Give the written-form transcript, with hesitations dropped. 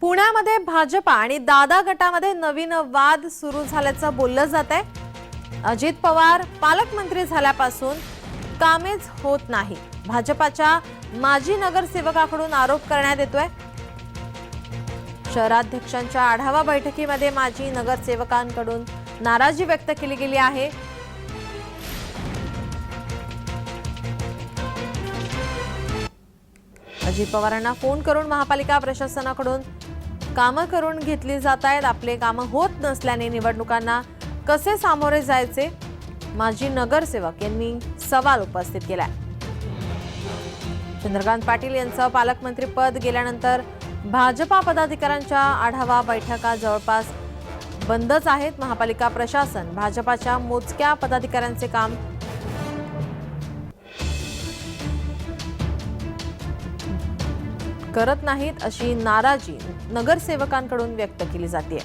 पुण्यामध्ये भाजपा आणि दादा गटामध्ये नवीन वाद सुरू झाल्याचं बोललं जात आहे। अजित पवार पालकमंत्री झाल्यापासून कामेच होत नाही, भाजपाच्या माजी नगरसेवकाकडून आरोप करण्यात येतोय। शहराध्यक्षांच्या आढावा बैठकीमध्ये माजी नगरसेवकांकडून नाराजी व्यक्त केली गेली आहे। अजित पवारांना फोन करून महापालिका प्रशासनाकडून कामं करून घेतली जात आहेत। आपले कामं होत नसल्याने निवडणुकांना कसे सामोरे जायचे, माजी नगरसेवक यांनी सवाल उपस्थित केलाय। चंद्रकांत पाटील यांचं पालकमंत्री पद गेल्यानंतर भाजपा पदाधिकाऱ्यांच्या आढावा बैठका जवळपास बंदच आहेत। महापालिका प्रशासन भाजपाच्या मोजक्या पदाधिकाऱ्यांचे काम करत नाहीत, अशी नाराजी नगरसेवकांकडून व्यक्त केली जाते।